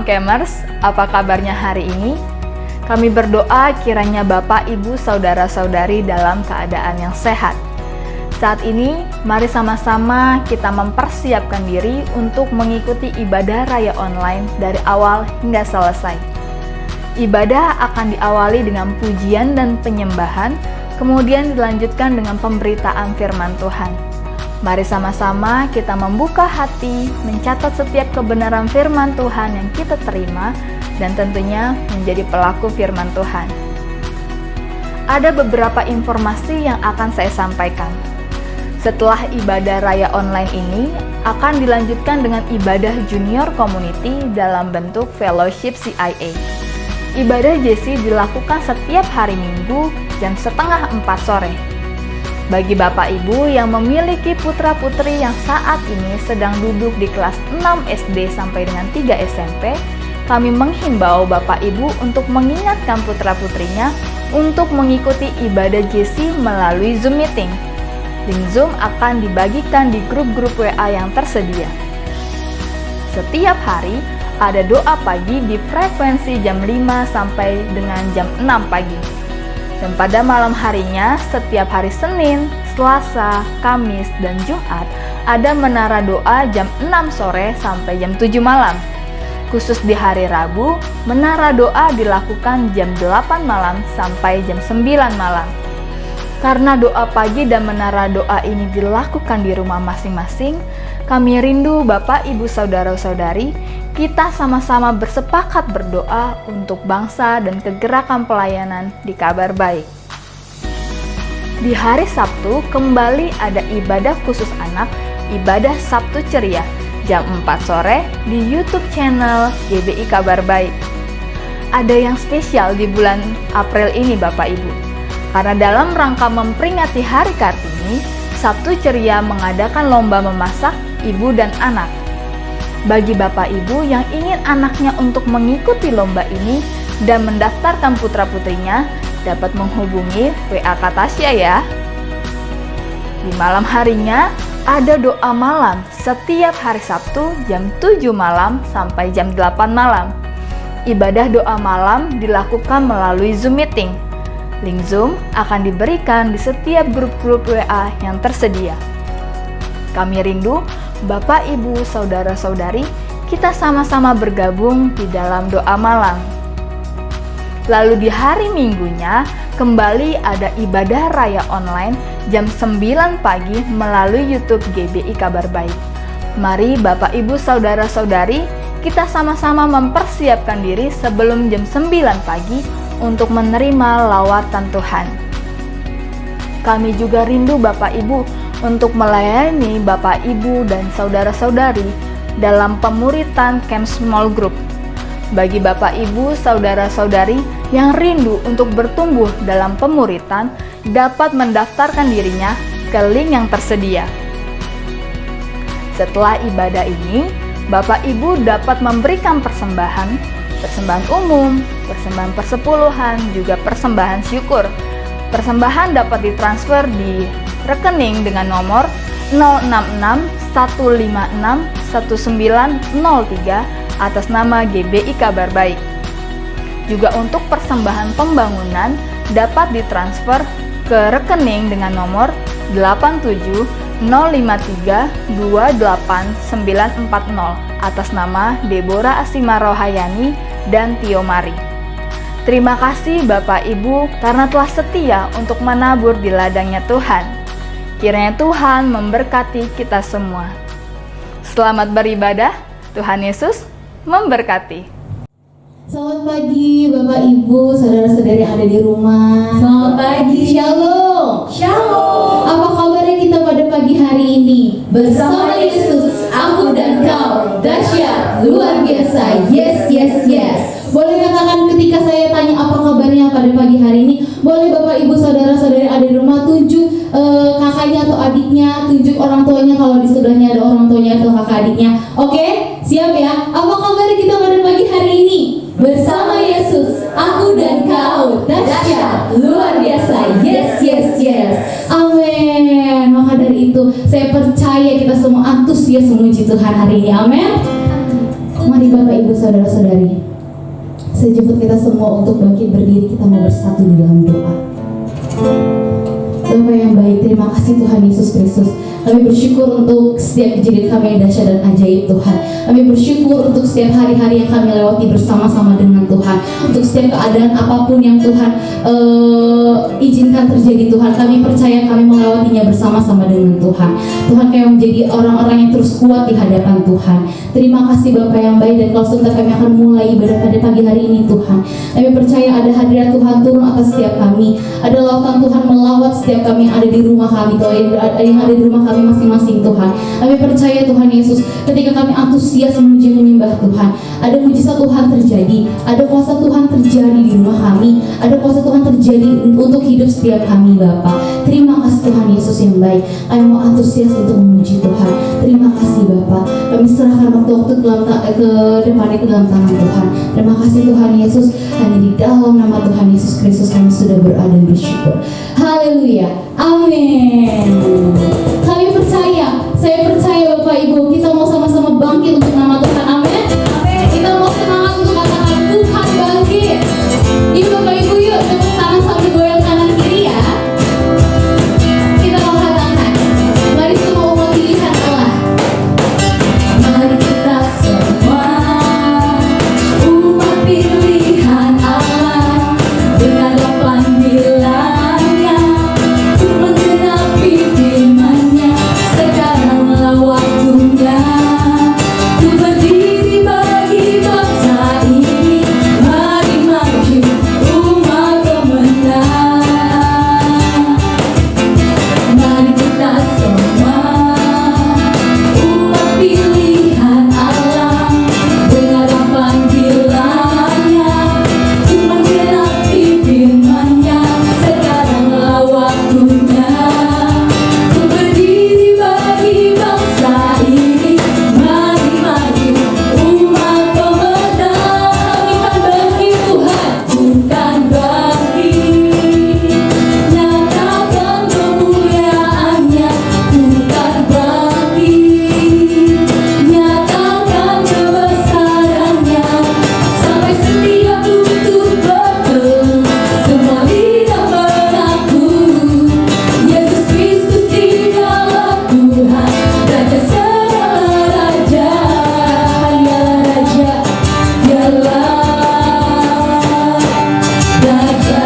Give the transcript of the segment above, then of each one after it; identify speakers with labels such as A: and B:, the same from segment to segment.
A: Kemers, apa kabarnya hari ini? Kami berdoa kiranya Bapak, Ibu, Saudara-saudari dalam keadaan yang sehat. Saat ini, mari sama-sama kita mempersiapkan diri untuk mengikuti ibadah raya online dari awal hingga selesai. Ibadah akan diawali dengan pujian dan penyembahan, kemudian dilanjutkan dengan pemberitaan firman Tuhan. Mari sama-sama kita membuka hati, mencatat setiap kebenaran firman Tuhan yang kita terima, dan tentunya menjadi pelaku firman Tuhan. Ada beberapa informasi yang akan saya sampaikan. Setelah ibadah raya online ini, akan dilanjutkan dengan ibadah junior community dalam bentuk fellowship CIA. Ibadah JC dilakukan setiap hari Minggu jam 3:30 sore. Bagi Bapak Ibu yang memiliki putra-putri yang saat ini sedang duduk di kelas 6 SD sampai dengan 3 SMP, kami menghimbau Bapak Ibu untuk mengingatkan putra-putrinya untuk mengikuti ibadah JC melalui Zoom Meeting. Link Zoom akan dibagikan di grup-grup WA yang tersedia. Setiap hari ada doa pagi di frekuensi jam 5 sampai dengan jam 6 pagi. Dan pada malam harinya, setiap hari Senin, Selasa, Kamis, dan Jumat ada menara doa jam 6 sore sampai jam 7 malam. Khusus di hari Rabu, menara doa dilakukan jam 8 malam sampai jam 9 malam. Karena doa pagi dan menara doa ini dilakukan di rumah masing-masing, kami rindu Bapak, Ibu, Saudara-saudari, kita sama-sama bersepakat berdoa untuk bangsa dan kegerakan pelayanan di Kabar Baik. Di hari Sabtu kembali ada ibadah khusus anak, ibadah Sabtu Ceria, jam 4 sore di YouTube channel GBI Kabar Baik. Ada yang spesial di bulan April ini Bapak Ibu, karena dalam rangka memperingati Hari Kartini, Sabtu Ceria mengadakan lomba memasak ibu dan anak. Bagi Bapak Ibu yang ingin anaknya untuk mengikuti lomba ini dan mendaftarkan putra-putrinya, dapat menghubungi WA Katasya ya. Di malam harinya ada doa malam setiap hari Sabtu jam 7 malam sampai jam 8 malam. Ibadah doa malam dilakukan melalui Zoom Meeting. Link Zoom akan diberikan di setiap grup-grup WA yang tersedia. Kami rindu Bapak, Ibu, Saudara-saudari, kita sama-sama bergabung di dalam doa malam. Lalu di hari Minggunya, kembali ada ibadah raya online jam 9 pagi melalui YouTube GBI Kabar Baik. Mari Bapak, Ibu, Saudara-saudari, kita sama-sama mempersiapkan diri sebelum jam 9 pagi untuk menerima lawatan Tuhan. Kami juga rindu Bapak, Ibu, untuk melayani Bapak, Ibu, dan Saudara-saudari dalam pemuritan Camp Small Group. Bagi Bapak, Ibu, Saudara-saudari yang rindu untuk bertumbuh dalam pemuritan, dapat mendaftarkan dirinya ke link yang tersedia. Setelah ibadah ini, Bapak, Ibu dapat memberikan persembahan umum, persembahan persepuluhan, juga persembahan syukur. Persembahan dapat ditransfer di rekening dengan nomor 066-156-1903 atas nama GBI Kabar Baik. Juga untuk persembahan pembangunan dapat ditransfer ke rekening dengan nomor 8705328940 atas nama Deborah Asima Rohayani dan Tio Mari. Terima kasih Bapak Ibu karena telah setia untuk menabur di ladangnya Tuhan. Kiranya Tuhan memberkati kita semua. Selamat beribadah, Tuhan Yesus memberkati.
B: Selamat pagi Bapak Ibu, saudara-saudari yang ada di rumah.
C: Selamat pagi.
B: Shalom.
C: Shalom.
B: Apa kabarnya kita pada pagi hari ini? Bersama Yesus, aku dan kau dahsyat, luar biasa. Yes, yes, yes. Boleh katakan ketika saya tanya apa kabarnya pada pagi hari ini, boleh Bapak Ibu saudara-saudari ada di rumah tunjuk kakaknya atau adiknya, tunjuk orang tuanya kalau di sebelahnya ada orang tuanya atau kakak adiknya. Oke, siap ya? Apa kabarnya kita pada pagi hari ini? Bersama Yesus, aku dan kau dahsyat, luar biasa. Yes, yes, yes. Amin. Maka dari itu saya percaya kita semua antusias memuji Tuhan hari ini. Amin. Mari Bapak Ibu Saudara-saudari, saya jemput kita semua untuk bangkit berdiri, kita mau bersatu di dalam doa. Bapak yang baik, terima kasih Tuhan Yesus Kristus. Kami bersyukur untuk setiap kejadian kami yang dahsyat dan ajaib Tuhan. Kami bersyukur untuk setiap hari-hari yang kami lewati bersama-sama dengan Tuhan. Untuk setiap keadaan apapun yang Tuhan izinkan terjadi Tuhan, kami percaya kami melewatinya bersama-sama dengan Tuhan. Tuhan, kami menjadi orang-orang yang terus kuat di hadapan Tuhan. Terima kasih Bapak yang baik, dan kalau sebentar kami akan mulai ibadah pada pagi hari ini Tuhan. Kami percaya ada hadirat Tuhan turun atas setiap kami. Ada lautan Tuhan melawat setiap kami yang ada di rumah kami, Tuhan, yang ada di rumah kami masing-masing Tuhan. Kami percaya Tuhan Yesus, ketika kami antusias memuji menyembah Tuhan, ada mujizat Tuhan terjadi, ada kuasa Tuhan terjadi di rumah kami, ada kuasa Tuhan terjadi untuk hidup setiap kami Bapak. Terima kasih Tuhan Yesus yang baik. Kami mau antusias untuk memuji Tuhan. Terima kasih Bapak. Kami serahkan waktu-waktu ke depannya ke dalam tangan Tuhan. Terima kasih Tuhan Yesus. Hanya di dalam nama Tuhan Yesus Kristus kami sudah berdoa dan bersyukur. Haleluya. Amin. Kami percaya, saya percaya Bapak Ibu, kita mau sama-sama bangkit untuk nama Tuhan. Amin. Amin. Kita mau semangat untuk katakan Tuhan bangkit. Yuk Bapak Ibu, yuk tepuk tangan sambil goyang kanan kiri ya. Kita mau katakan, mari semua umat pilihan Allah. Mari kita semua umat pilihan Allah, dengarlah panggilannya untuk menggenapi firman-Nya. Sekaranglah waktunya untuk berdiri bagi bangsa ini. Mari maju umat pemenang. Mari kita semua umat pilihan Allah, dengarlah panggilannya untuk menggenapi firman-Nya. Sekaranglah waktunya untuk berdiri bagi bangsa ini. Mari maju umat pemenang. Kami kan bangkit Tuhan, bukan bangkit. Nyatakan kemuliaan-Nya, bukan bangkit. Nyatakan kebesaran-Nya, sampai setiap lutut bertelut, semua lidah mengaku Yesus Kristus dialah Tuhan, Raja segala raja. Dialah Raja, dialah Raja.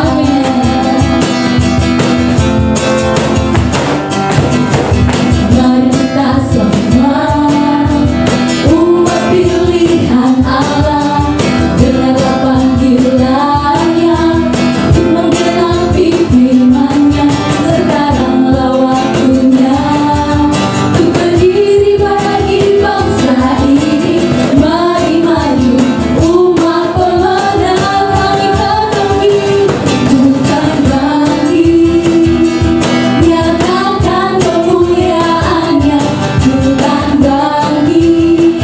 B: Amin. Mari kita semua umat pilihan Allah, dengarlah panggilannya untuk menggenapi firman-Nya. Sekaranglah waktunya untuk berdiri bagi bangsa ini. Mari maju umat pemenang. Kami kan bangkit, bukan bangkit. Nyatakan kemuliaan-Nya, bukan bangkit.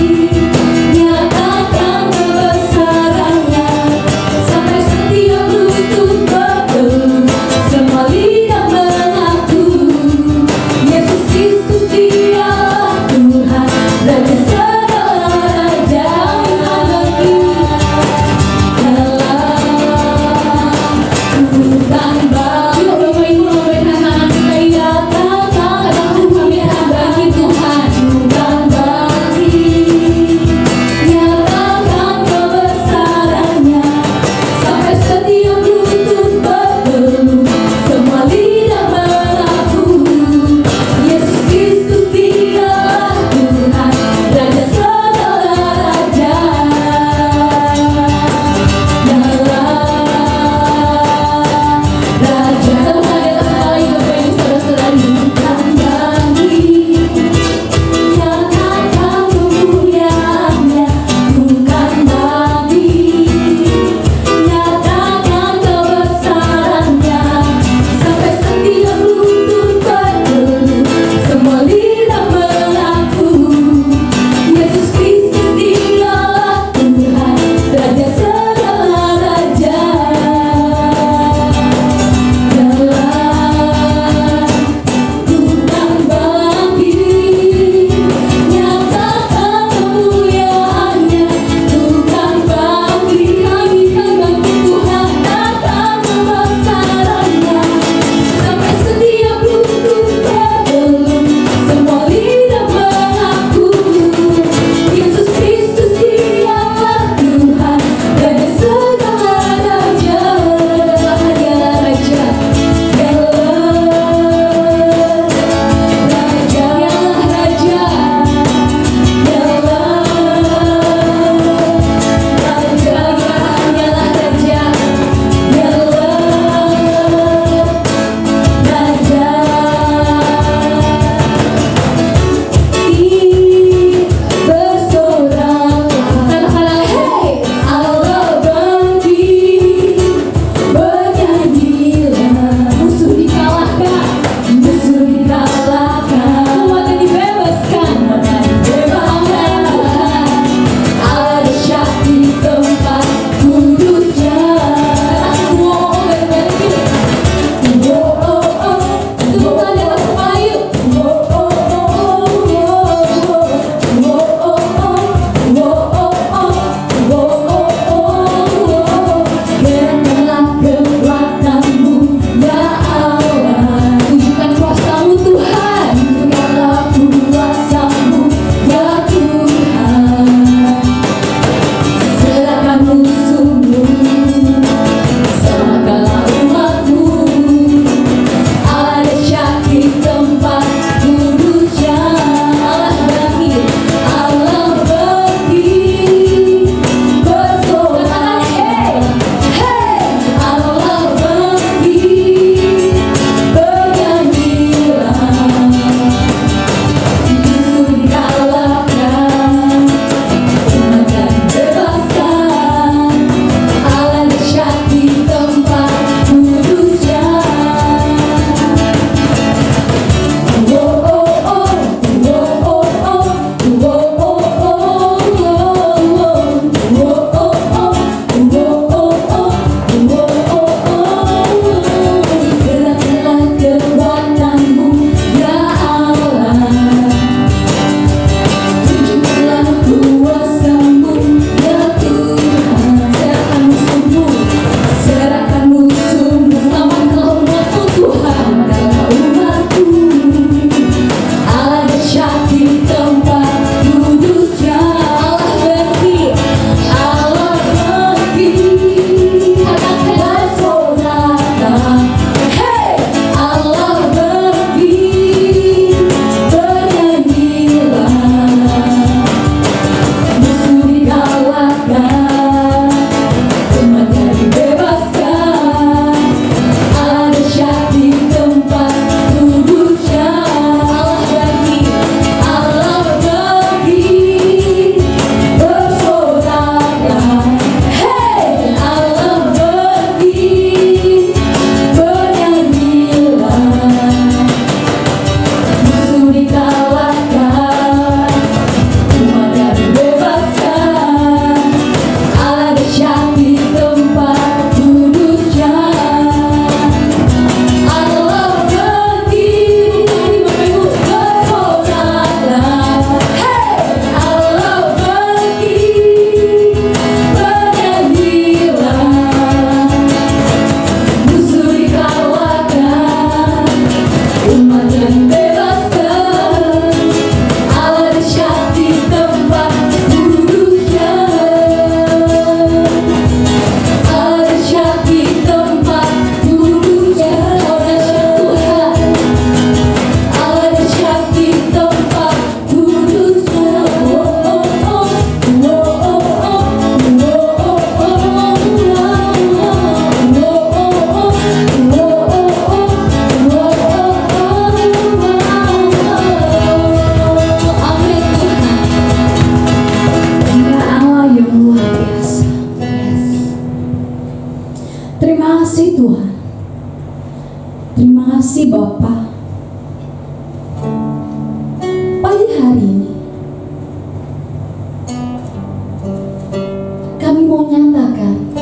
B: Nyatakan kebesaran-Nya, sampai setiap lutut bertelut, semua lidah mengaku Yesus Kristus dialah Tuhan, Raja segala raja. Bukan bangkit. Yuk Bapak Ibu, lambaikan tangan kita. Nyatakan kami akan bangkit Tuhan, bukan bangkit. Nyatakan kebesaran-Nya, sampai setiap lutut bertelut, semua lidah mengaku Yesus Kristus dialah Tuhan, Raja segala raja. Dialah Raja. Terima kasih Bapa. Pagi hari ini kami mau nyatakan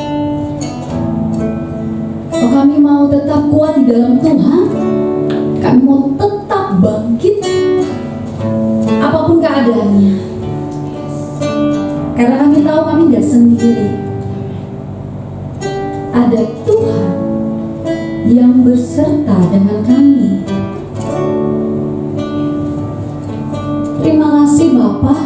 B: bahwa kami mau tetap kuat di dalam Tuhan. Kami mau tetap bangkit apapun keadaannya, karena kami tahu kami gak sendiri. Ada Tuhan yang berserta dengan kami. Terima kasih Bapa.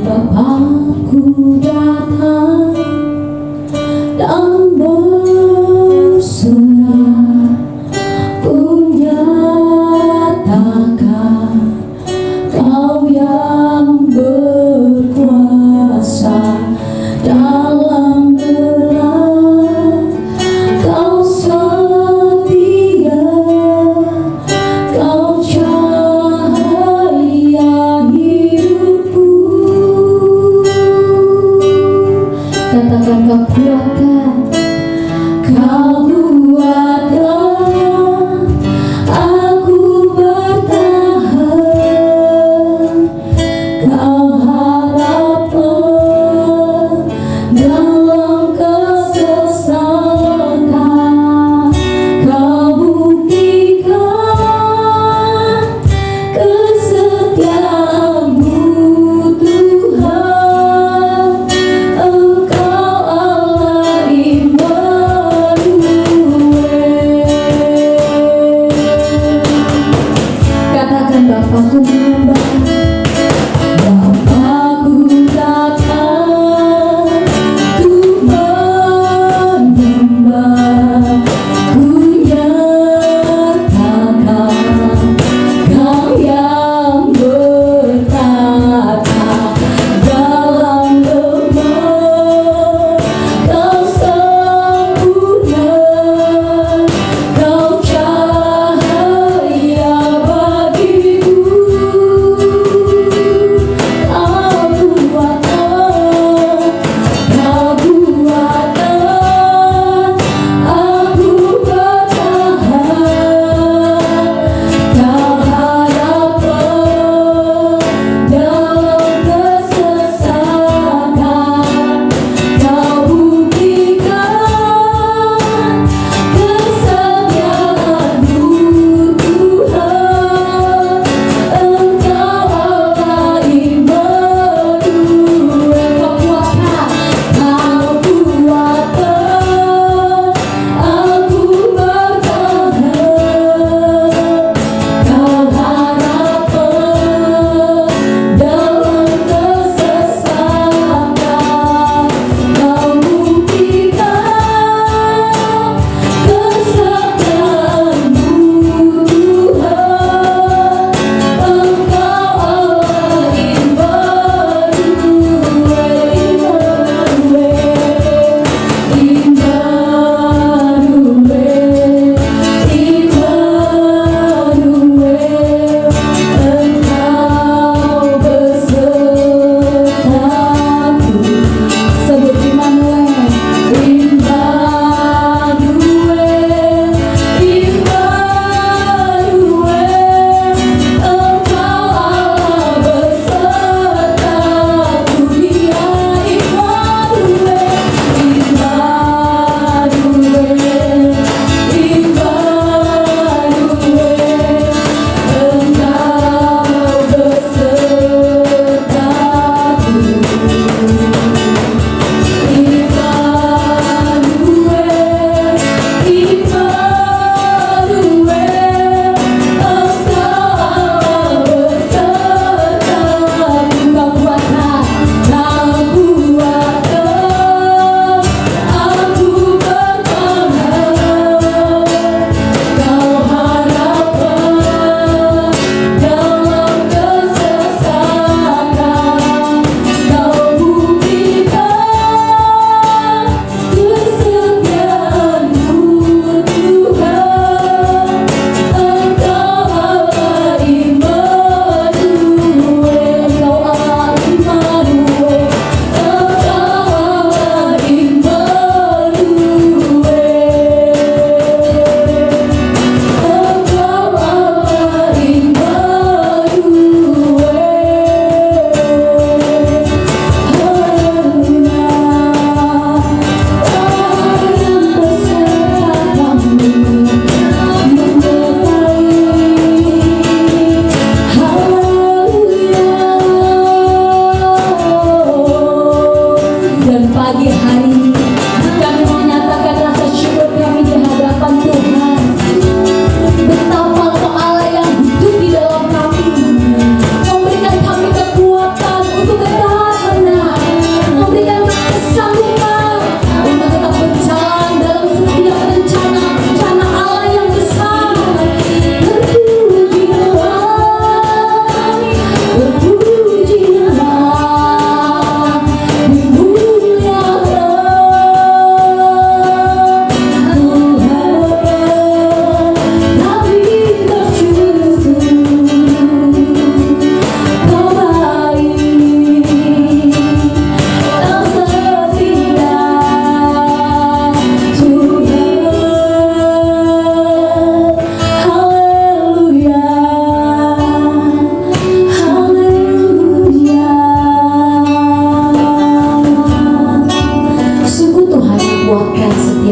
B: Bapakku datang dan berserah, ku nyatakan Kau yang berkuasa dalam gelap. Kau setia, Kau cahaya hidupku. Katakan Kau kuatkan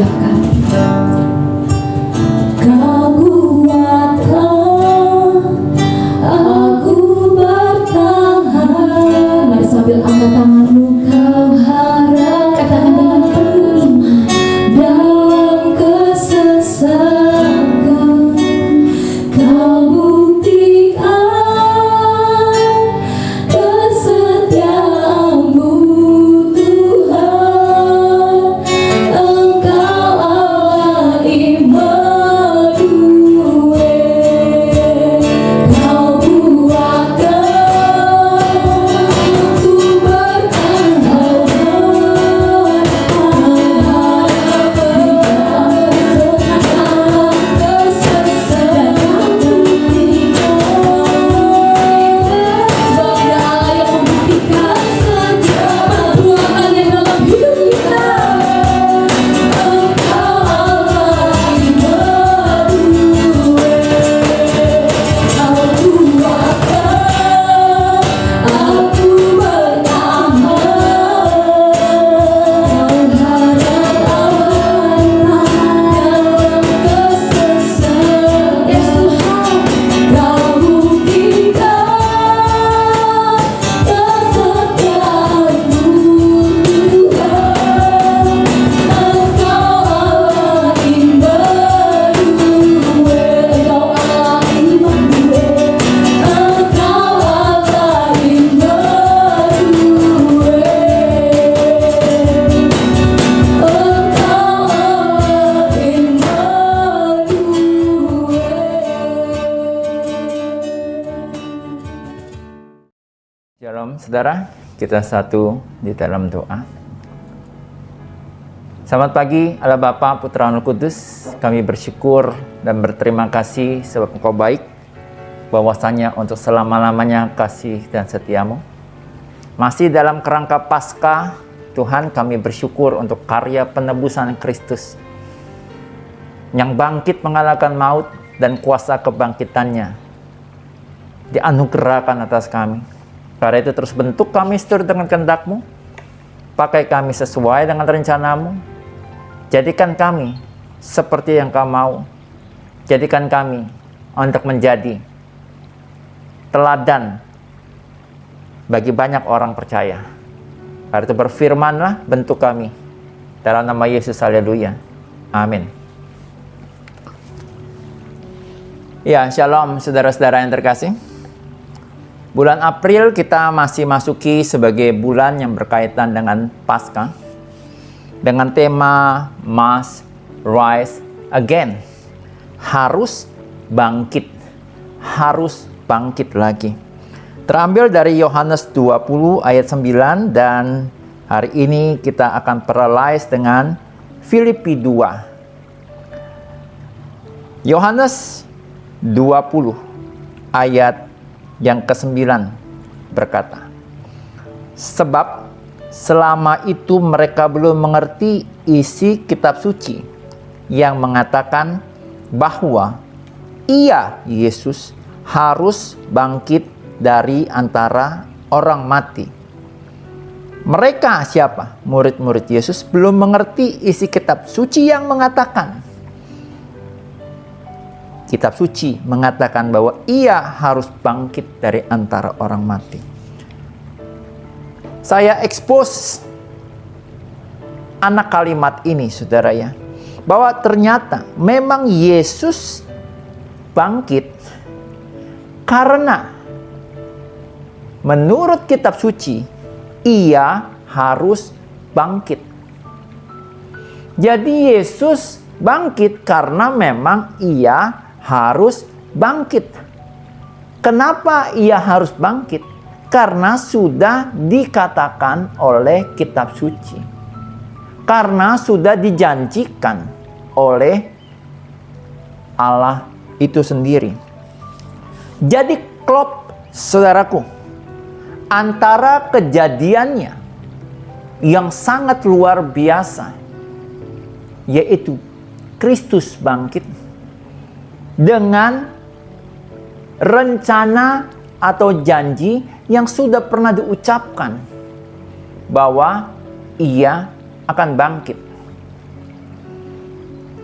B: setiap kami. Kau kuatkan aku bertahan. Mari sambil angkat tanganmu, kau harap, katakan dengan penuh iman, dalam kesesakan kau buktikan kesetiaanmu Tuhan. Engkau Allah Immanuel. Kau kuatkan aku bertahan.
C: Shalom saudara, kita satu di dalam doa. Selamat pagi Allah Bapa, Putra, Roh Kudus. Kami bersyukur dan berterima kasih sebab Engkau baik, bahwasanya untuk selama-lamanya kasih dan setiamu. Masih dalam kerangka Paskah, Tuhan, kami bersyukur untuk karya penebusan Kristus yang bangkit mengalahkan maut dan kuasa kebangkitannya dianugerahkan atas kami. Karena itu terus bentuk kami seturut dengan kehendak-Mu, pakai kami sesuai dengan rencana-Mu, jadikan kami seperti yang Kau mau, jadikan kami untuk menjadi teladan bagi banyak orang percaya. Karena itu berfirmanlah, bentuk kami, dalam nama Yesus, haleluya, amin. Ya, shalom saudara-saudara yang terkasih. Bulan April kita masih masuki sebagai bulan yang berkaitan dengan Paskah, dengan tema Must Rise Again. Harus bangkit lagi. Terambil dari Yohanes 20 ayat 9, dan hari ini kita akan paralys dengan Filipi 2. Yohanes 20 ayat yang ke-9 berkata, sebab selama itu mereka belum mengerti isi kitab suci yang mengatakan bahwa Ia, Yesus, harus bangkit dari antara orang mati. Mereka siapa? Murid-murid Yesus belum mengerti isi kitab suci yang mengatakan, kitab suci mengatakan bahwa Ia harus bangkit dari antara orang mati. Saya expose anak kalimat ini, saudara ya, bahwa ternyata memang Yesus bangkit karena menurut kitab suci Ia harus bangkit. Jadi Yesus bangkit karena memang Ia harus bangkit. Kenapa Ia harus bangkit? Karena sudah dikatakan oleh kitab suci. Karena sudah dijanjikan oleh Allah itu sendiri. Jadi klop, saudaraku, antara kejadiannya yang sangat luar biasa, yaitu Kristus bangkit, dengan rencana atau janji yang sudah pernah diucapkan bahwa Ia akan bangkit.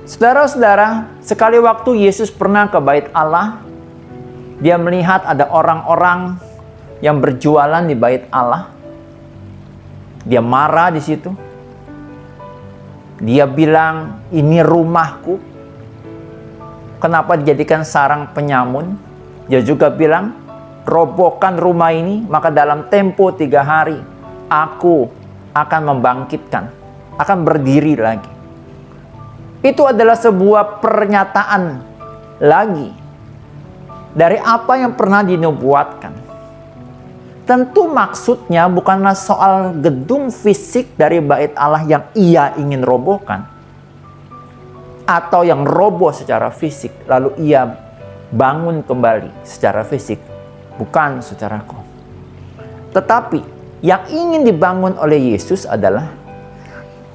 C: Saudara-saudara, sekali waktu Yesus pernah ke bait Allah. Dia melihat ada orang-orang yang berjualan di bait Allah. Dia marah di situ. Dia bilang, ini rumahku. Kenapa dijadikan sarang penyamun? Dia juga bilang, robohkan rumah ini, maka dalam tempo 3 hari, aku akan membangkitkan, akan berdiri lagi. Itu adalah sebuah pernyataan lagi dari apa yang pernah dinubuatkan. Tentu maksudnya bukanlah soal gedung fisik dari bait Allah yang ia ingin robohkan, atau yang roboh secara fisik lalu ia bangun kembali secara fisik. Bukan, saudaraku. Tetapi yang ingin dibangun oleh Yesus adalah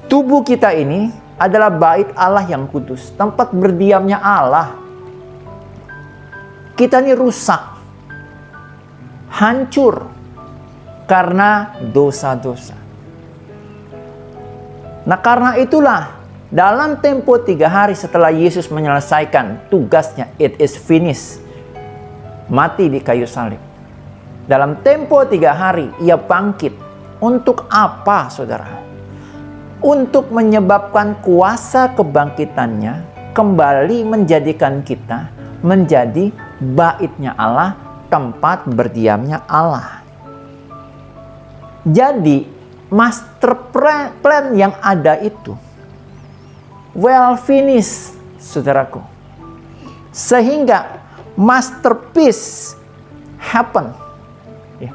C: tubuh kita ini adalah bait Allah yang kudus, tempat berdiamnya Allah. Kita ini rusak, hancur karena dosa-dosa. Nah, karena itulah dalam tempo 3 hari setelah Yesus menyelesaikan tugasnya, it is finished, mati di kayu salib. Dalam tempo 3 hari ia bangkit. Untuk apa, saudara? Untuk menyebabkan kuasa kebangkitannya kembali menjadikan kita menjadi baitnya Allah, tempat berdiamnya Allah. Jadi master plan yang ada itu well finished, saudaraku. Sehingga masterpiece happen. Ya.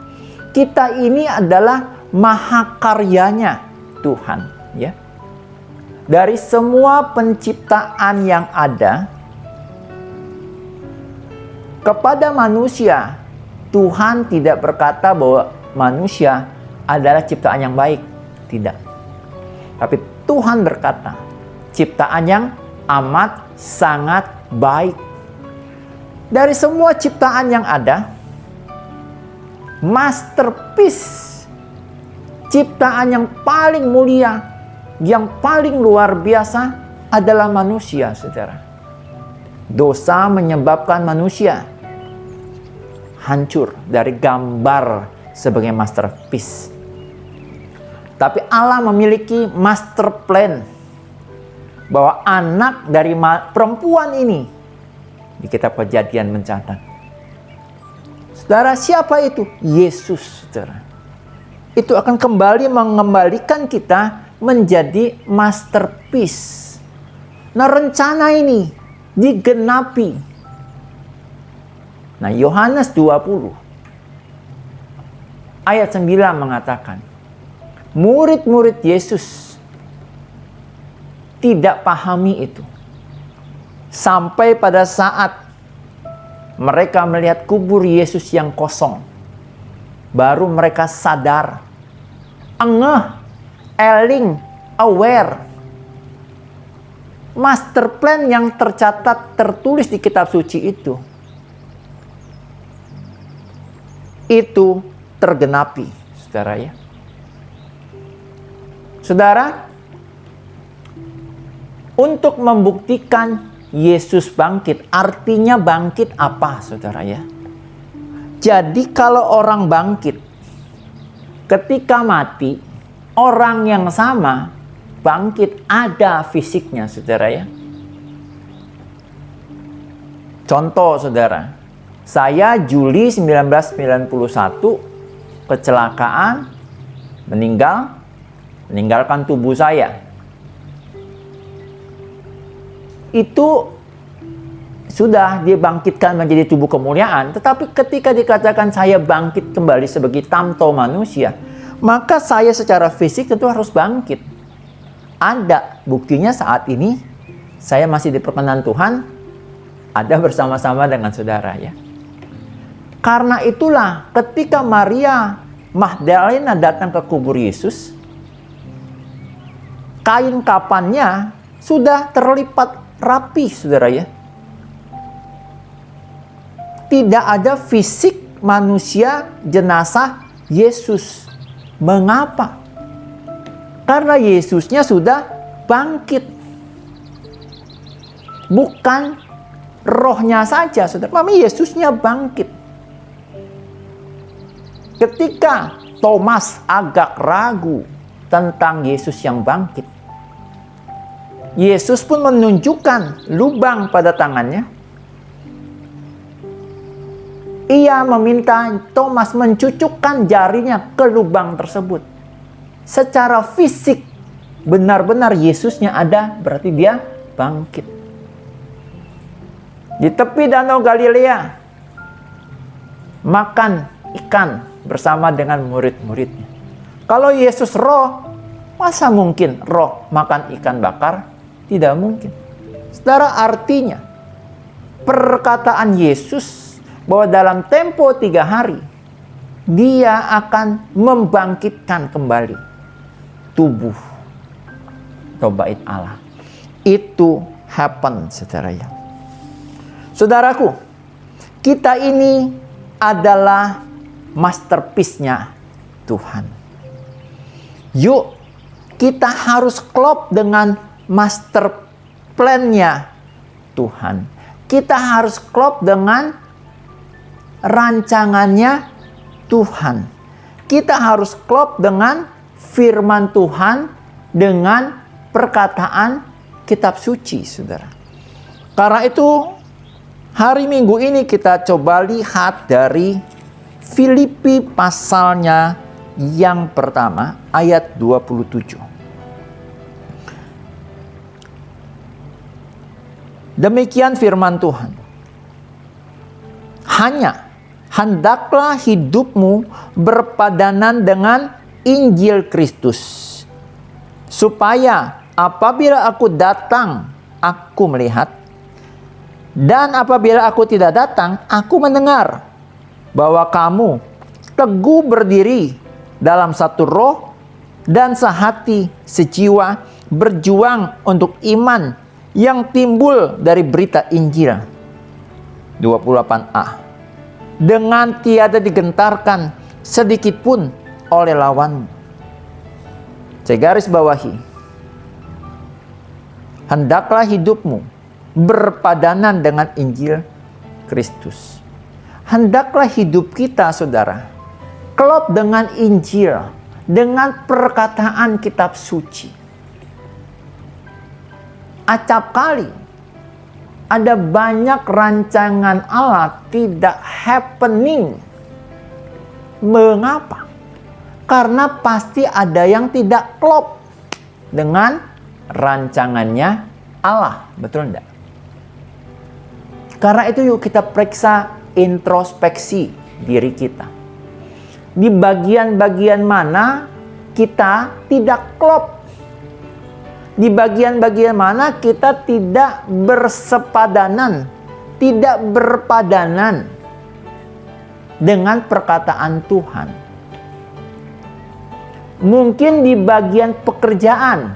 C: Kita ini adalah mahakaryanya Tuhan. Ya. Dari semua penciptaan yang ada kepada manusia, Tuhan tidak berkata bahwa manusia adalah ciptaan yang baik. Tidak. Tapi Tuhan berkata, ciptaan yang amat sangat baik. Dari semua ciptaan yang ada, masterpiece, ciptaan yang paling mulia, yang paling luar biasa adalah manusia, saudara. Dosa menyebabkan manusia hancur dari gambar sebagai masterpiece. Tapi Allah memiliki master plan bahwa anak dari perempuan ini, di kitab Kejadian mencatat, saudara, siapa itu? Yesus, saudara. Itu akan kembali mengembalikan kita menjadi masterpiece. Nah, rencana ini digenapi. Nah, Yohanes 20 ayat 9 mengatakan, murid-murid Yesus tidak pahami itu. Sampai pada saat mereka melihat kubur Yesus yang kosong, baru mereka sadar, engeh, eling, aware. Master plan yang tercatat, tertulis di kitab suci itu tergenapi, saudara ya. Saudara, untuk membuktikan Yesus bangkit, artinya bangkit apa, saudara ya? Jadi kalau orang bangkit, ketika mati, orang yang sama bangkit, ada fisiknya, saudara ya. Contoh, saudara, saya Juli 1991 kecelakaan, meninggalkan tubuh saya. Itu sudah dibangkitkan menjadi tubuh kemuliaan. Tetapi ketika dikatakan saya bangkit kembali sebagai tamto manusia, maka saya secara fisik tentu harus bangkit. Ada buktinya saat ini saya masih diperkenan Tuhan, ada bersama-sama dengan saudara ya. Karena itulah ketika Maria Magdalena datang ke kubur Yesus, kain kafannya sudah terlipat rapi, saudara ya. Tidak ada fisik manusia jenazah Yesus. Mengapa? Karena Yesusnya sudah bangkit. Bukan rohnya saja, saudara. Tapi Yesusnya bangkit. Ketika Thomas agak ragu tentang Yesus yang bangkit, Yesus pun menunjukkan lubang pada tangannya. Ia meminta Thomas mencucukkan jarinya ke lubang tersebut. Secara fisik, benar-benar Yesusnya ada, berarti dia bangkit. Di tepi Danau Galilea, makan ikan bersama dengan murid-muridnya. Kalau Yesus roh, masa mungkin roh makan ikan bakar? Tidak mungkin. Saudara, artinya perkataan Yesus bahwa dalam tempo 3 hari dia akan membangkitkan kembali tubuh atau bait Allah. Itu happen, saudara ya. Saudaraku, kita ini adalah masterpiece-nya Tuhan. Yuk, kita harus klop dengan master plan-nya Tuhan. Kita harus klop dengan rancangannya Tuhan. Kita harus klop dengan firman Tuhan, dengan perkataan kitab suci, saudara. Karena itu, hari Minggu ini kita coba lihat dari Filipi pasalnya yang pertama, ayat 27. Demikian firman Tuhan. Hendaklah hidupmu berpadanan dengan Injil Kristus, supaya apabila aku datang, aku melihat, dan apabila aku tidak datang, aku mendengar bahwa kamu teguh berdiri dalam satu roh dan sehati sejiwa, berjuang untuk iman yang timbul dari berita Injil. 28a. Dengan tiada digentarkan sedikit pun oleh lawanmu. Saya garis bawahi. Hendaklah hidupmu berpadanan dengan Injil Kristus. Hendaklah hidup kita, saudara, klop dengan Injil, dengan perkataan kitab suci. Acap kali ada banyak rancangan Allah tidak happening. Mengapa? Karena pasti ada yang tidak klop dengan rancangannya Allah. Betul enggak? Karena itu yuk kita periksa introspeksi diri kita. Di bagian-bagian mana kita tidak klop? Di bagian-bagian mana kita tidak bersepadanan, tidak berpadanan dengan perkataan Tuhan. Mungkin di bagian pekerjaan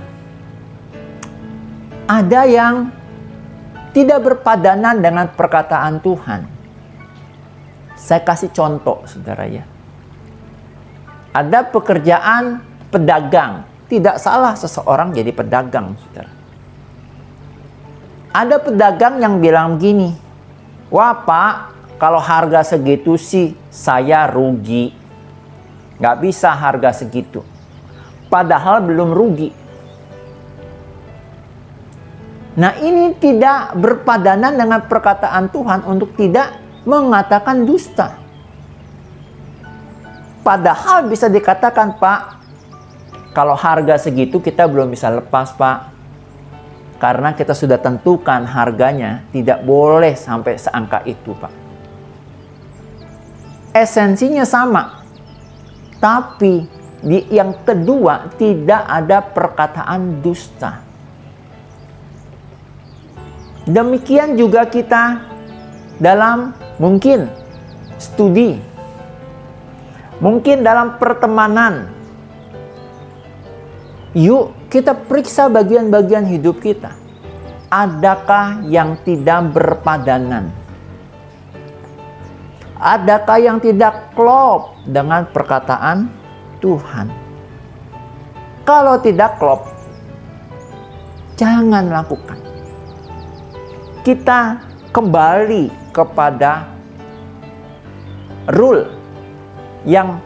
C: ada yang tidak berpadanan dengan perkataan Tuhan. Saya kasih contoh, saudara ya. Ada pekerjaan pedagang. Tidak salah seseorang jadi pedagang, saudara. Ada pedagang yang bilang begini, wah Pak, kalau harga segitu sih saya rugi. Nggak bisa harga segitu. Padahal belum rugi. Nah, ini tidak berpadanan dengan perkataan Tuhan untuk tidak mengatakan dusta. Padahal bisa dikatakan, Pak, kalau harga segitu kita belum bisa lepas, Pak. Karena kita sudah tentukan harganya tidak boleh sampai seangka itu, Pak. Esensinya sama. Tapi yang kedua tidak ada perkataan dusta. Demikian juga kita dalam mungkin studi. Mungkin dalam pertemanan. Yuk kita periksa bagian-bagian hidup kita. Adakah yang tidak berpadanan? Adakah yang tidak klop dengan perkataan Tuhan? Kalau tidak klop, jangan lakukan. kita kembali kepada rule yang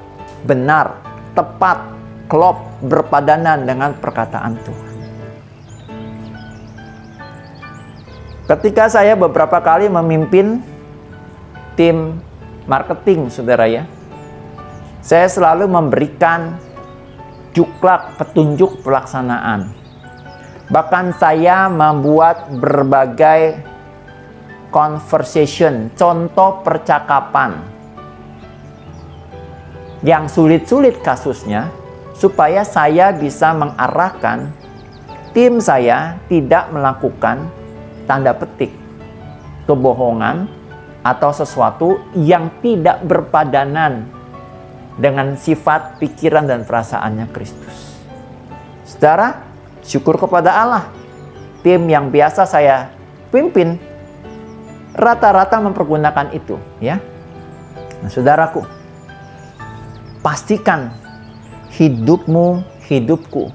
C: benar, tepat, klop, berpadanan dengan perkataan Tuhan. Ketika saya beberapa kali memimpin tim marketing, saudara ya, saya selalu memberikan juklak petunjuk pelaksanaan. Bahkan saya membuat berbagai conversation, contoh percakapan yang sulit-sulit kasusnya, supaya saya bisa mengarahkan tim saya tidak melakukan tanda petik kebohongan atau sesuatu yang tidak berpadanan dengan sifat, pikiran, dan perasaannya Kristus. Saudara, syukur kepada Allah, tim yang biasa saya pimpin rata-rata mempergunakan itu, ya. Nah, saudaraku, pastikan hidupmu, hidupku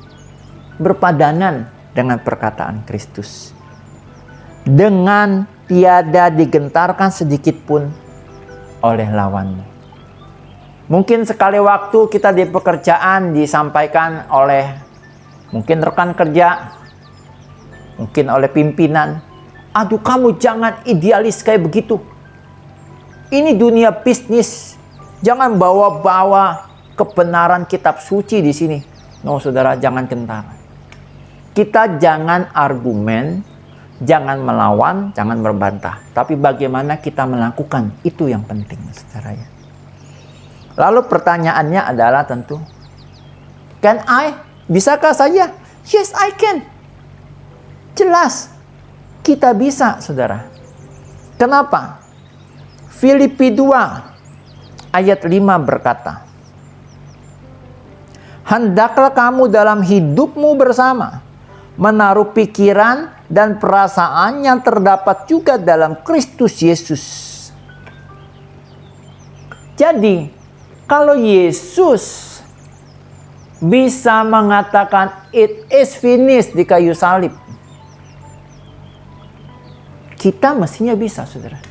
C: berpadanan dengan perkataan Kristus, dengan tiada digentarkan sedikit pun oleh lawanmu. Mungkin sekali waktu kita di pekerjaan disampaikan oleh mungkin rekan kerja, mungkin oleh pimpinan, aduh kamu jangan idealis kayak begitu. Ini dunia bisnis, jangan bawa-bawa kebenaran kitab suci di sini. No, saudara, jangan gentar. Kita jangan argumen, jangan melawan, jangan berbantah. Tapi bagaimana kita melakukan, itu yang penting, saudara ya. Lalu pertanyaannya adalah tentu, can I? Bisakah saya? Yes, I can. Jelas, kita bisa, saudara. Kenapa? Filipi 2 ayat 5 berkata, hendaklah kamu dalam hidupmu bersama menaruh pikiran dan perasaan yang terdapat juga dalam Kristus Yesus. Jadi, kalau Yesus bisa mengatakan it is finished di kayu salib, kita mestinya bisa, saudara.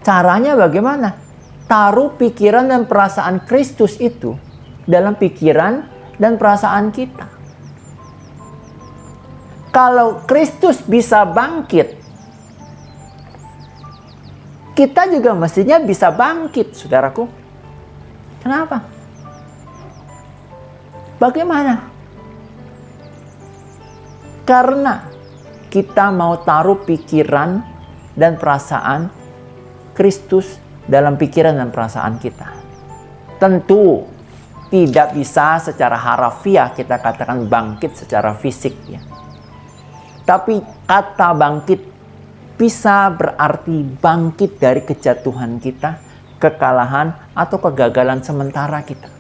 C: Caranya bagaimana? Taruh pikiran dan perasaan Kristus itu dalam pikiran dan perasaan kita. Kalau Kristus bisa bangkit, kita juga mestinya bisa bangkit, saudaraku. Kenapa? Bagaimana? Karena kita mau taruh pikiran dan perasaan Kristus dalam pikiran dan perasaan kita. Tentu tidak bisa secara harafiah kita katakan bangkit secara fisik, ya. Tapi kata bangkit bisa berarti bangkit dari kejatuhan kita, kekalahan atau kegagalan sementara kita.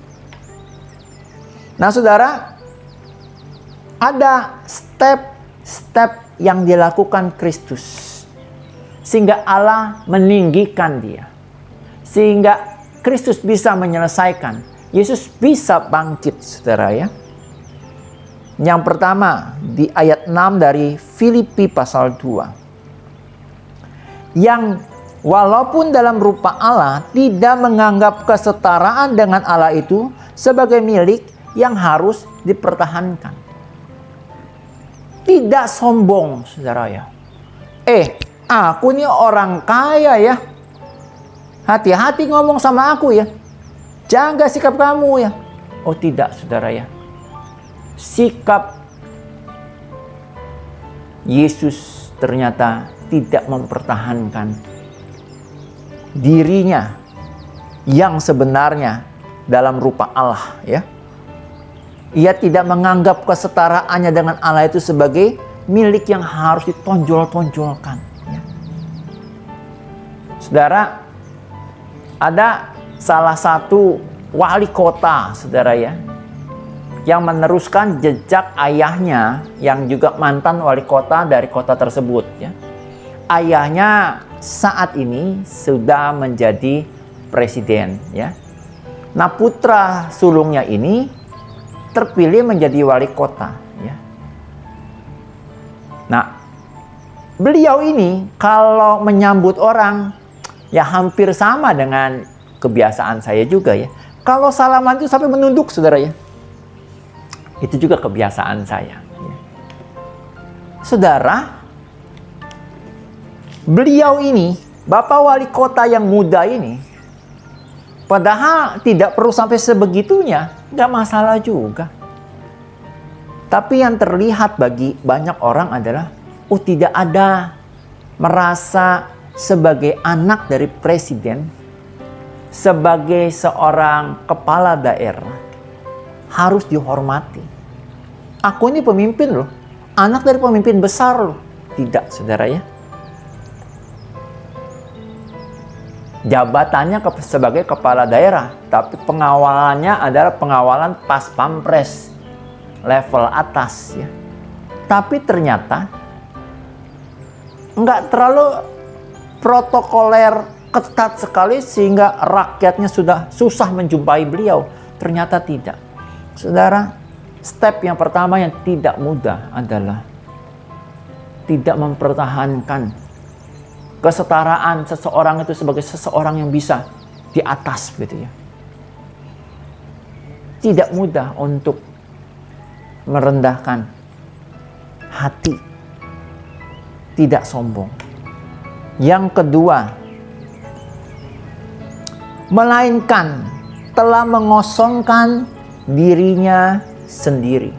C: Nah, saudara, ada step-step yang dilakukan Kristus sehingga Allah meninggikan dia, sehingga Kristus bisa menyelesaikan, Yesus bisa bangkit, saudara ya. Yang pertama di ayat 6 dari Filipi pasal 2. Yang walaupun dalam rupa Allah tidak menganggap kesetaraan dengan Allah itu sebagai milik yang harus dipertahankan. Tidak sombong, saudara ya. Aku ini orang kaya ya. Hati-hati ngomong sama aku ya. Jaga sikap kamu ya. Oh tidak, saudara ya. Sikap Yesus ternyata tidak mempertahankan dirinya yang sebenarnya dalam rupa Allah ya. Ia tidak menganggap kesetaraannya dengan Allah itu sebagai milik yang harus ditonjol-tonjolkan ya. Saudara, ada salah satu wali kota, saudara ya, yang meneruskan jejak ayahnya yang juga mantan wali kota dari kota tersebut ya. Ayahnya saat ini sudah menjadi presiden ya. Nah, putra sulungnya ini terpilih menjadi wali kota ya. Nah, Beliau ini kalau menyambut orang, ya hampir sama dengan kebiasaan saya juga ya. Kalau salaman itu sampai menunduk, saudara ya. Itu juga kebiasaan saya. Ya. Saudara, beliau ini, Bapak Wali Kota yang muda ini, padahal tidak perlu sampai sebegitunya, nggak masalah juga. Tapi yang terlihat bagi banyak orang adalah, tidak ada merasa sebagai anak dari presiden, sebagai seorang kepala daerah, harus dihormati. Aku ini pemimpin loh, anak dari pemimpin besar loh. Tidak, saudara ya. Jabatannya sebagai kepala daerah, tapi pengawalannya adalah pengawalan pas pampres, level atas ya. Tapi ternyata nggak terlalu protokoler ketat sekali sehingga rakyatnya sudah susah menjumpai beliau. Ternyata tidak. Saudara, step yang pertama yang tidak mudah adalah tidak mempertahankan kesetaraan seseorang itu sebagai seseorang yang bisa di atas gitu ya. Tidak mudah untuk merendahkan hati, tidak sombong. Yang kedua, melainkan telah mengosongkan dirinya sendiri.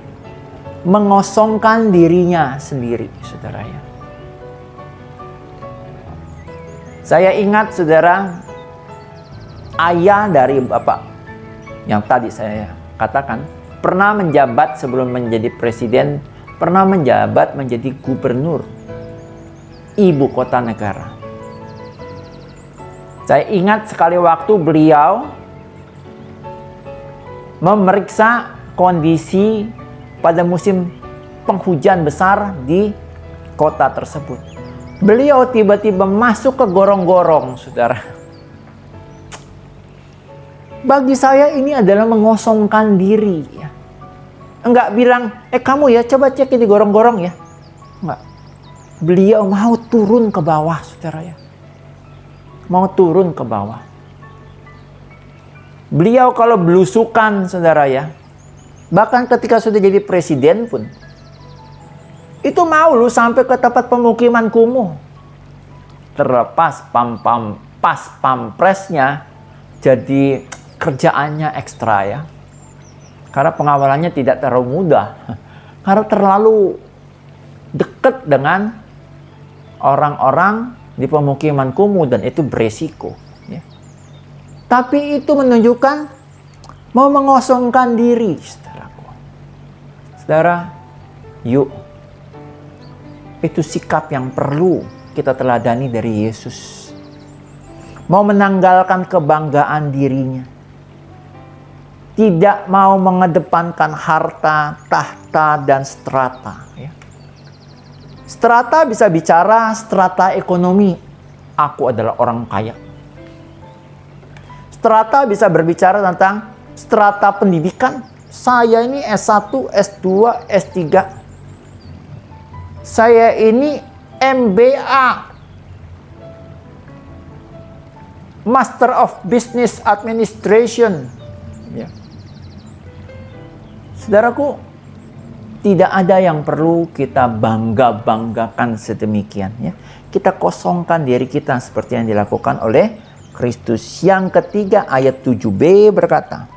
C: Mengosongkan dirinya sendiri, saudara ya. Saya ingat, saudara, ayah dari Bapak yang tadi saya katakan pernah menjabat sebelum menjadi presiden, pernah menjabat menjadi gubernur ibu kota negara. Saya ingat sekali waktu beliau memeriksa kondisi pada musim penghujan besar di kota tersebut. Beliau tiba-tiba masuk ke gorong-gorong, saudara. Bagi saya ini adalah mengosongkan diri. Ya. Enggak bilang, kamu ya coba cek di gorong-gorong ya. Enggak. Beliau mau turun ke bawah, saudara ya. Mau turun ke bawah. Beliau kalau belusukan, saudara ya. Bahkan ketika sudah jadi presiden pun. Itu mau lu sampai ke tempat pemukiman kumuh. Terlepas pas pampresnya jadi kerjaannya ekstra ya. Karena pengawalannya tidak terlalu mudah. Karena terlalu dekat dengan orang-orang di pemukiman kumuh dan itu beresiko. Ya. Tapi itu menunjukkan mau mengosongkan diri, saudaraku. Saudara, yuk. Itu sikap yang perlu kita teladani dari Yesus. Mau menanggalkan kebanggaan dirinya. Tidak mau mengedepankan harta, tahta, dan strata. Ya. Strata bisa bicara strata ekonomi. Aku adalah orang kaya. Strata bisa berbicara tentang strata pendidikan. Saya ini S1, S2, S3. Saya ini MBA. Master of Business Administration. Ya. Saudaraku, tidak ada yang perlu kita bangga-banggakan sedemikian. Ya. Kita kosongkan diri kita seperti yang dilakukan oleh Kristus. Yang ketiga, ayat 7b berkata,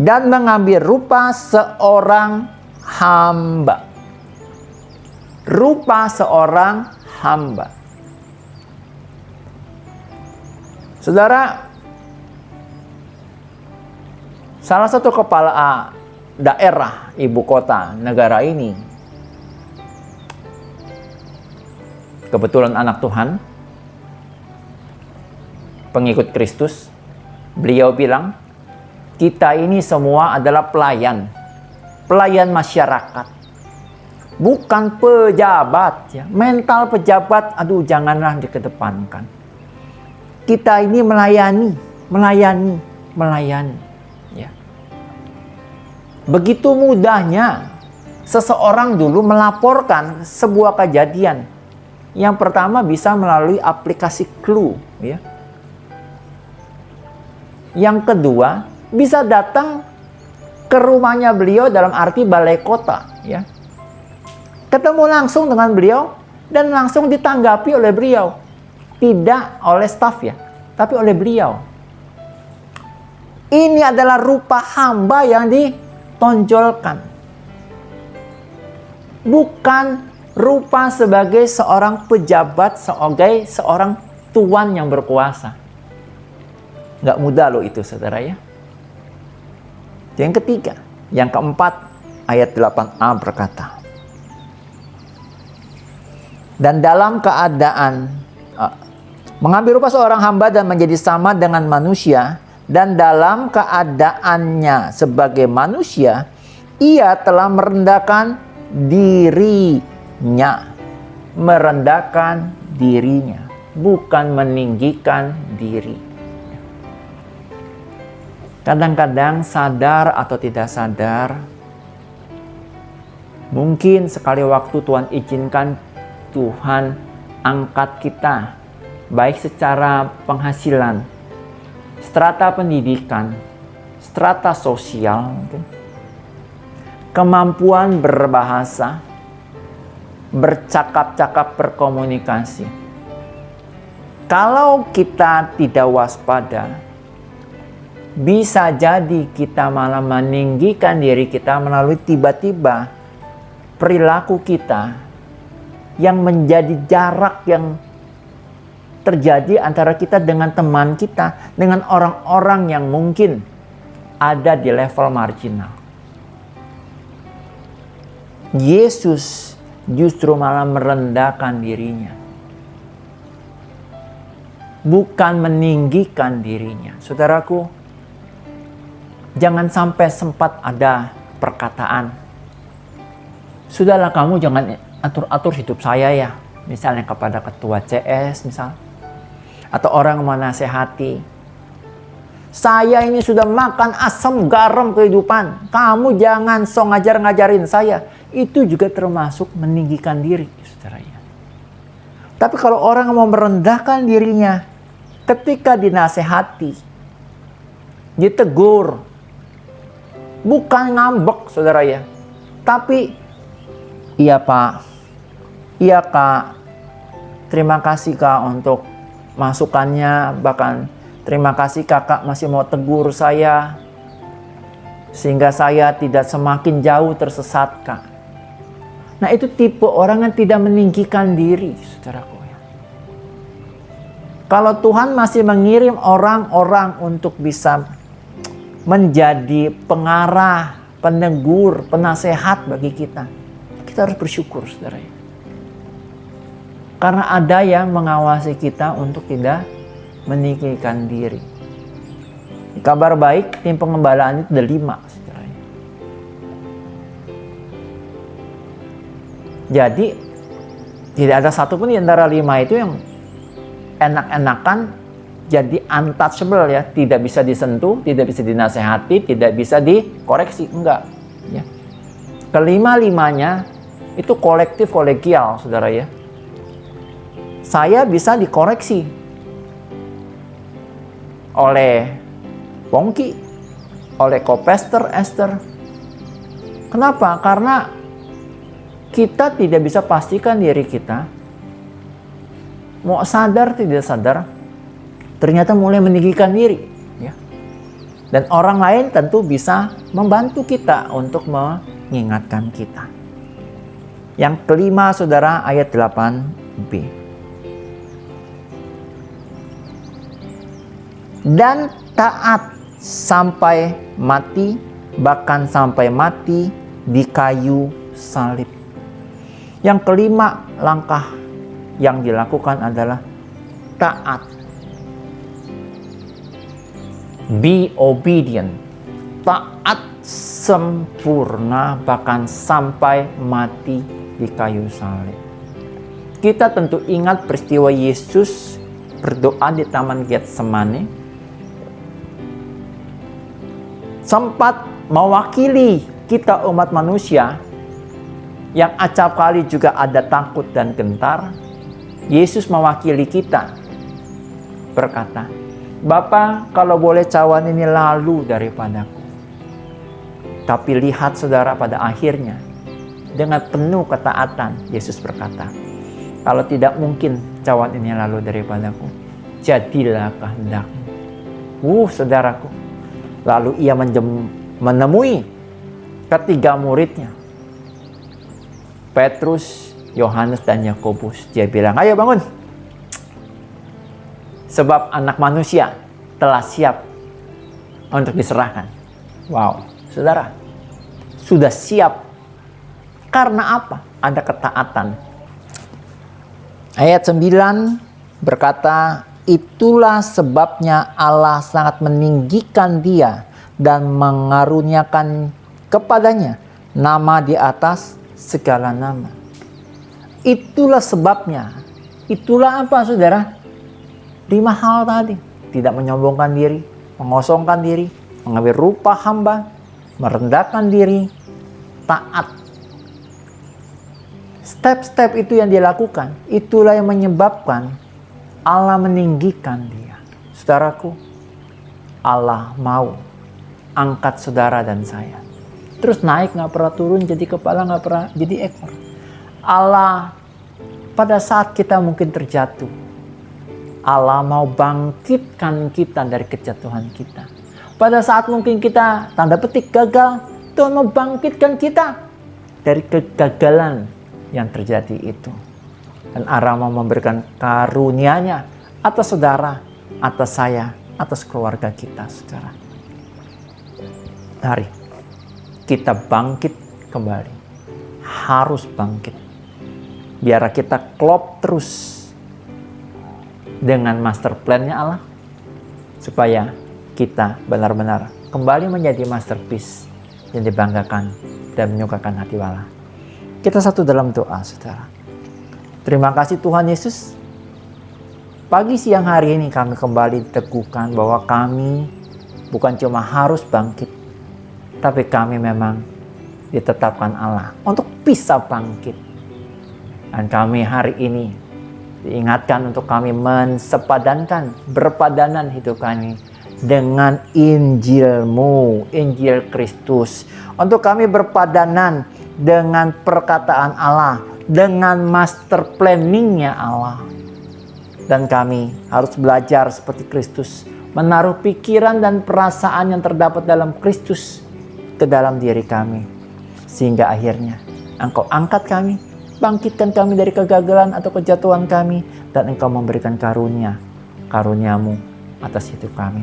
C: dan mengambil rupa seorang hamba. Rupa seorang hamba. Saudara, salah satu kepala daerah ibu kota negara ini, kebetulan anak Tuhan, pengikut Kristus, beliau bilang, kita ini semua adalah pelayan masyarakat. Bukan pejabat ya. Mental pejabat, aduh janganlah dikedepankan. Kita ini melayani ya. Begitu mudahnya seseorang dulu melaporkan sebuah kejadian. Yang pertama bisa melalui aplikasi Clue, ya. Yang kedua bisa datang ke rumahnya beliau, dalam arti balai kota, ya. Ketemu langsung dengan beliau dan langsung ditanggapi oleh beliau, tidak oleh staf, ya, tapi oleh beliau. Ini adalah rupa hamba yang ditonjolkan, bukan rupa sebagai seorang pejabat, sebagai seorang tuan yang berkuasa. Nggak mudah loh itu, saudara, ya. Yang ketiga, yang keempat, ayat 8a berkata, dan dalam keadaan mengambil rupa seorang hamba dan menjadi sama dengan manusia, dan dalam keadaannya sebagai manusia, ia telah merendahkan dirinya, bukan meninggikan diri. Kadang-kadang sadar atau tidak sadar, mungkin sekali waktu Tuhan izinkan Tuhan angkat kita, baik secara penghasilan, strata pendidikan, strata sosial, kemampuan berbahasa, bercakap-cakap, berkomunikasi. Kalau kita tidak waspada, bisa jadi kita malah meninggikan diri kita melalui tiba-tiba perilaku kita yang menjadi jarak yang terjadi antara kita dengan teman kita, dengan orang-orang yang mungkin ada di level marginal. Yesus justru malah merendahkan dirinya, bukan meninggikan dirinya. Saudaraku, jangan sampai sempat ada perkataan, sudahlah kamu jangan atur-atur hidup saya ya. Misalnya kepada ketua CS misal, atau orang menasehati, saya ini sudah makan asam garam kehidupan, kamu jangan ngajarin saya. Itu juga termasuk meninggikan diri, saudara, ya. Tapi kalau orang mau merendahkan dirinya ketika dinasehati, ditegur, bukan ngambek, saudara, ya, tapi iya Pak, iya Kak, terima kasih Kak untuk masukannya, bahkan terima kasih Kakak masih mau tegur saya sehingga saya tidak semakin jauh tersesat, Kak. Nah, itu tipe orang yang tidak meninggikan diri, saudaraku. Kalau Tuhan masih mengirim orang-orang untuk bisa menjadi pengarah, penegur, penasehat bagi kita, kita harus bersyukur, saudara. Karena ada yang mengawasi kita untuk tidak meninggikan diri. Kabar baik, tim pengembalaan itu ada 5, saudara. Jadi tidak ada satupun di antara 5 itu yang enak-enakan jadi untouchable, ya, tidak bisa disentuh, tidak bisa dinasehati, tidak bisa dikoreksi, enggak, ya. Kelima-limanya itu kolektif kolegial, saudara, ya. Saya bisa dikoreksi oleh Pongki, oleh Kopester Esther. Kenapa? Karena kita tidak bisa pastikan diri kita, mau sadar tidak sadar, ternyata mulai meninggikan diri, ya. Dan orang lain tentu bisa membantu kita untuk mengingatkan kita. Yang kelima, saudara, ayat 8b. Dan taat sampai mati, bahkan sampai mati di kayu salib. Yang kelima, langkah yang dilakukan adalah taat. Be obedient. Taat sempurna bahkan sampai mati di kayu salib. Kita tentu ingat peristiwa Yesus berdoa di Taman Getsemani. Sempat mewakili kita umat manusia yang acap kali juga ada takut dan gentar, Yesus mewakili kita berkata, "Bapa, kalau boleh cawan ini lalu daripadaku." Tapi lihat saudara, pada akhirnya dengan penuh ketaatan Yesus berkata, "Kalau tidak mungkin cawan ini lalu daripadaku, jadilah kehendakmu." Saudaraku. Lalu ia menemui ketiga muridnya, Petrus, Yohanes, dan Yakobus. Dia bilang, "Ayo bangun. Sebab anak manusia telah siap untuk diserahkan." Wow, saudara. Sudah siap. Karena apa? Ada ketaatan. Ayat 9 berkata, "Itulah sebabnya Allah sangat meninggikan dia dan mengaruniakan kepadanya nama di atas segala nama." Itulah sebabnya. Itulah apa, saudara? 5 hal tadi. Tidak menyombongkan diri, mengosongkan diri, mengambil rupa hamba, merendahkan diri, taat. Step-step itu yang dilakukan, itulah yang menyebabkan Allah meninggikan dia. Saudaraku, Allah mau angkat saudara dan saya. Terus naik, nggak pernah turun, jadi kepala, nggak pernah jadi ekor. Allah pada saat kita mungkin terjatuh, Allah mau bangkitkan kita dari kejatuhan kita. Pada saat mungkin kita tanda petik gagal, Tuhan mau bangkitkan kita dari kegagalan yang terjadi itu. Dan Allah mau memberikan karunia-Nya atas saudara, atas saya, atas keluarga kita, saudara. Mari kita bangkit kembali. Harus bangkit. Biar kita klop terus dengan master plan-nya Allah. Supaya kita benar-benar kembali menjadi masterpiece yang dibanggakan dan menyukakan hati Allah. Kita satu dalam doa, saudara. Terima kasih Tuhan Yesus. Pagi siang hari ini kami kembali diteguhkan bahwa kami bukan cuma harus bangkit, tapi kami memang ditetapkan Allah untuk bisa bangkit. Dan kami hari ini diingatkan untuk kami mensepadankan, berpadanan hidup kami dengan Injil-Mu, Injil Kristus. Untuk kami berpadanan dengan perkataan Allah, dengan master planning-nya Allah. Dan kami harus belajar seperti Kristus, menaruh pikiran dan perasaan yang terdapat dalam Kristus ke dalam diri kami. Sehingga akhirnya Engkau angkat kami, bangkitkan kami dari kegagalan atau kejatuhan kami, dan Engkau memberikan karunia-Mu atas hidup kami.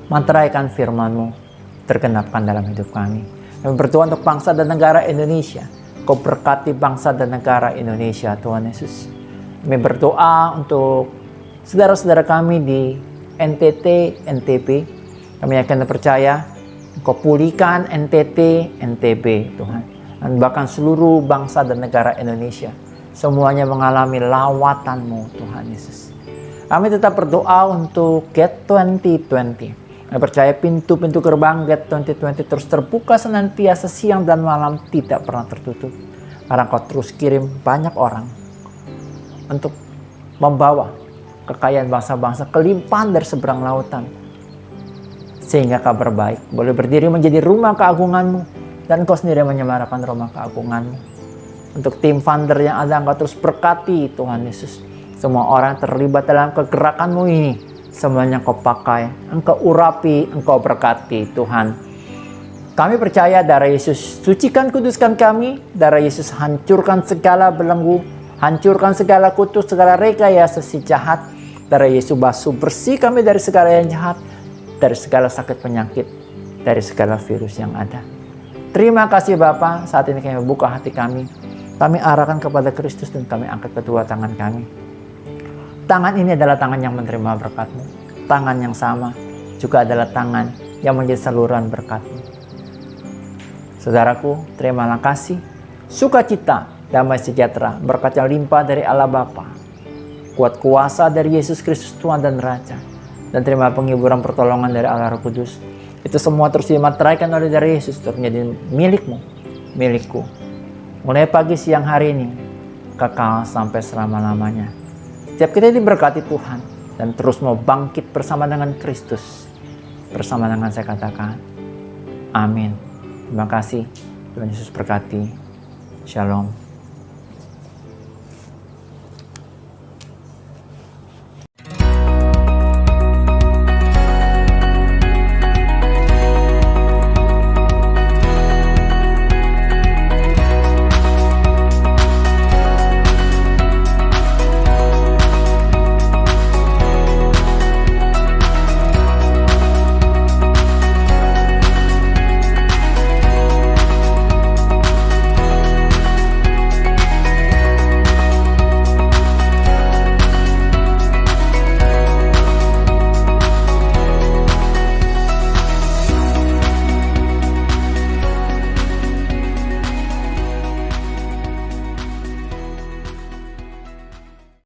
C: Mantraikan firman-Mu tergenapkan dalam hidup kami. Kami berdoa untuk bangsa dan negara Indonesia. Kau berkati bangsa dan negara Indonesia, Tuhan Yesus. Kami berdoa untuk saudara-saudara kami di NTT, NTB. Kami akan percaya Kau pulihkan NTT, NTB, Tuhan. Dan bahkan seluruh bangsa dan negara Indonesia. Semuanya mengalami lawatan-Mu, Tuhan Yesus. Kami tetap berdoa untuk GAT 2020. Kami percaya pintu-pintu gerbang GAT 2020 terus terbuka senantiasa, siang dan malam, tidak pernah tertutup. Karena Kau terus kirim banyak orang untuk membawa kekayaan bangsa-bangsa, kelimpahan dari seberang lautan. Sehingga kabar baik boleh berdiri menjadi rumah keagungan-Mu. Dan Kau sendiri menyemarakan rumah keagungan-Mu. Untuk tim founder yang ada, Engkau terus berkati, Tuhan Yesus. Semua orang terlibat dalam kegerakan-Mu ini, semuanya Kau pakai, Engkau urapi, Engkau berkati, Tuhan. Kami percaya darah Yesus sucikan, kuduskan kami. Darah Yesus hancurkan segala belenggu, hancurkan segala kutuk, segala rekayasa si jahat. Darah Yesus basuh bersih kami dari segala yang jahat, dari segala sakit penyakit, dari segala virus yang ada. Terima kasih Bapa, saat ini kami buka hati kami. Kami arahkan kepada Kristus dan kami angkat kedua tangan kami. Tangan ini adalah tangan yang menerima berkat-Mu. Tangan yang sama juga adalah tangan yang menjadi saluran berkat-Mu. Saudaraku, terimalah kasih, sukacita, damai sejahtera, berkat yang limpah dari Allah Bapa, kuat kuasa dari Yesus Kristus Tuhan dan Raja, dan terima penghiburan pertolongan dari Allah Roh Kudus. Itu semua terus dimateraikan oleh dari Yesus, terus menjadi milik-Mu, milikku, mulai pagi siang hari ini, kekal sampai selama-lamanya. Setiap kita diberkati Tuhan dan terus mau bangkit bersama dengan Kristus. Bersama dengan saya katakan, amin. Terima kasih. Tuhan Yesus berkati. Shalom.